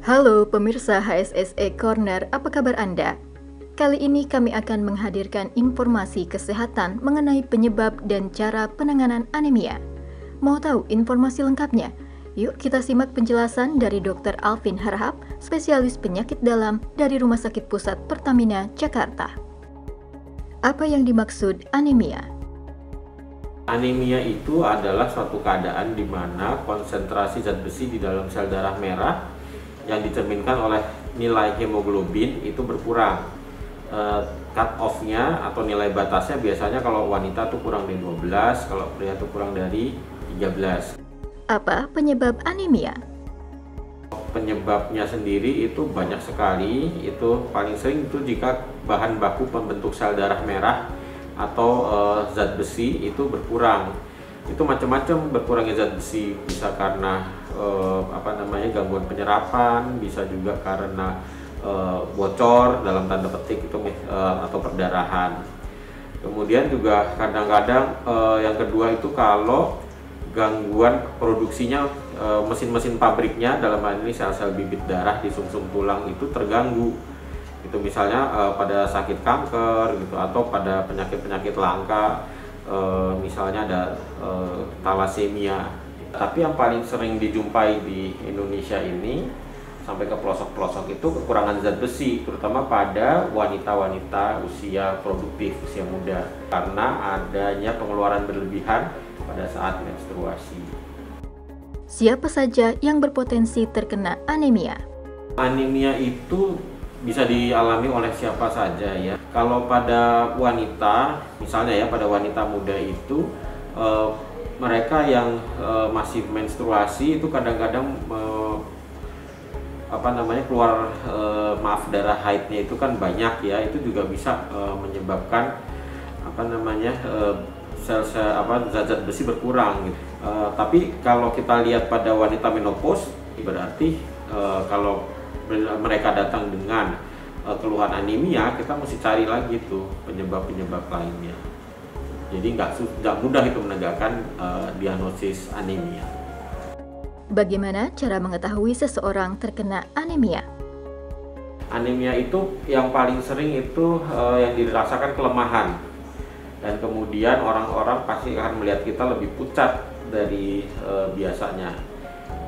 Halo pemirsa HSSE Corner, apa kabar Anda? Kali ini kami akan menghadirkan informasi kesehatan mengenai penyebab dan cara penanganan anemia. Mau tahu informasi lengkapnya? Yuk kita simak penjelasan dari Dr. Alvin Harahap, spesialis penyakit dalam dari Rumah Sakit Pusat Pertamina, Jakarta. Apa yang dimaksud anemia? Anemia itu adalah suatu keadaan di mana konsentrasi zat besi di dalam sel darah merah yang dicerminkan oleh nilai hemoglobin itu berkurang. Cut off-nya atau nilai batasnya biasanya kalau wanita tuh kurang dari 12, kalau pria tuh kurang dari 13. Apa penyebab anemia? Penyebabnya sendiri itu banyak sekali. Itu paling sering itu jika bahan baku pembentuk sel darah merah atau zat besi itu berkurang. Itu macam-macam berkurangnya zat besi, bisa karena gangguan penyerapan, bisa juga karena bocor dalam tanda petik itu atau perdarahan. Kemudian juga kadang-kadang yang kedua itu kalau gangguan produksinya mesin-mesin pabriknya, dalam hal ini sel-sel bibit darah di sumsum tulang itu terganggu. Itu misalnya pada sakit kanker gitu, atau pada penyakit-penyakit langka, misalnya ada talasemia. Tapi yang paling sering dijumpai di Indonesia ini sampai ke pelosok-pelosok itu kekurangan zat besi, terutama pada wanita-wanita usia produktif, usia muda, karena adanya pengeluaran berlebihan pada saat menstruasi. Siapa saja yang berpotensi terkena anemia? Anemia itu bisa dialami oleh siapa saja ya. Kalau pada wanita, misalnya ya pada wanita muda itu mereka yang masih menstruasi itu kadang-kadang keluar darah haidnya itu kan banyak ya, itu juga bisa menyebabkan sel-sel zat-zat besi berkurang gitu. Tapi kalau kita lihat pada wanita menopause, berarti kalau mereka datang dengan keluhan anemia, kita mesti cari lagi tuh penyebab-penyebab lainnya. Jadi nggak mudah itu menegakkan diagnosis anemia. Bagaimana cara mengetahui seseorang terkena anemia? Anemia itu yang paling sering itu yang dirasakan kelemahan. Dan kemudian orang-orang pasti akan melihat kita lebih pucat dari biasanya.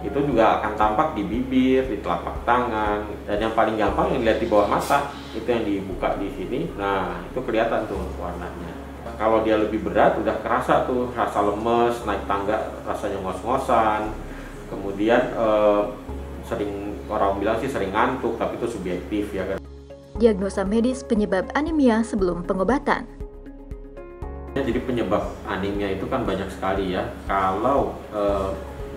Itu juga akan tampak di bibir, di telapak tangan, dan yang paling gampang yang dilihat di bawah mata, itu yang dibuka di sini. Nah, itu kelihatan tuh warnanya. Kalau dia lebih berat, udah kerasa tuh rasa lemes, naik tangga rasanya ngos-ngosan. Kemudian orang bilang sih sering ngantuk, tapi itu subjektif ya kan. Diagnosa medis penyebab anemia sebelum pengobatan. Jadi penyebab anemia itu kan banyak sekali ya. Kalau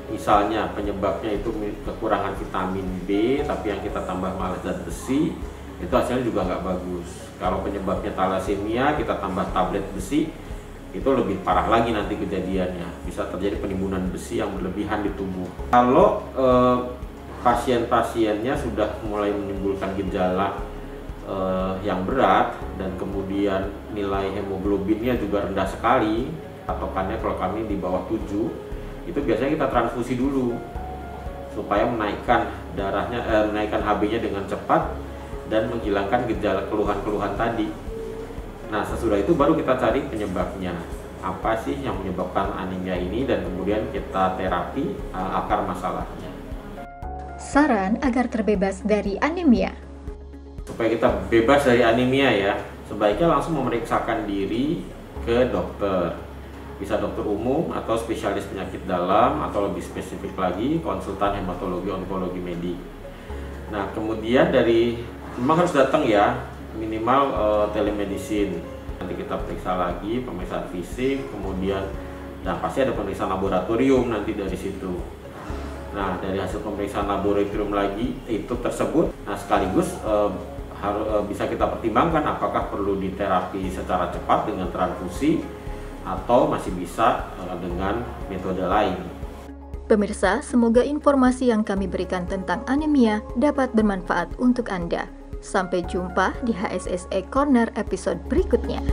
misalnya penyebabnya itu kekurangan vitamin B, tapi yang kita tambah malah zat besi, itu hasilnya juga nggak bagus. Kalau penyebabnya talasemia, kita tambah tablet besi, itu lebih parah lagi nanti kejadiannya. Bisa terjadi penimbunan besi yang berlebihan di tubuh. Kalau pasien-pasiennya sudah mulai menimbulkan gejala yang berat, dan kemudian nilai hemoglobinnya juga rendah sekali, patokannya kalau kami di bawah 7, itu biasanya kita transfusi dulu supaya menaikkan darahnya, menaikkan HB-nya dengan cepat dan menghilangkan gejala keluhan-keluhan tadi. Nah, sesudah itu baru kita cari penyebabnya. Apa sih yang menyebabkan anemia ini, dan kemudian kita terapi akar masalahnya. Saran agar terbebas dari anemia. Supaya kita bebas dari anemia ya, sebaiknya langsung memeriksakan diri ke dokter. Bisa dokter umum atau spesialis penyakit dalam, atau lebih spesifik lagi konsultan hematologi onkologi medik. Nah, kemudian memang harus datang ya, minimal telemedicine. Nanti kita periksa lagi, pemeriksaan fisik, kemudian pasti ada pemeriksaan laboratorium nanti dari situ. Nah, dari hasil pemeriksaan laboratorium lagi itu tersebut, nah sekaligus bisa kita pertimbangkan apakah perlu diterapi secara cepat dengan transfusi atau masih bisa dengan metode lain. Pemirsa, semoga informasi yang kami berikan tentang anemia dapat bermanfaat untuk Anda. Sampai jumpa di HSSE Corner episode berikutnya.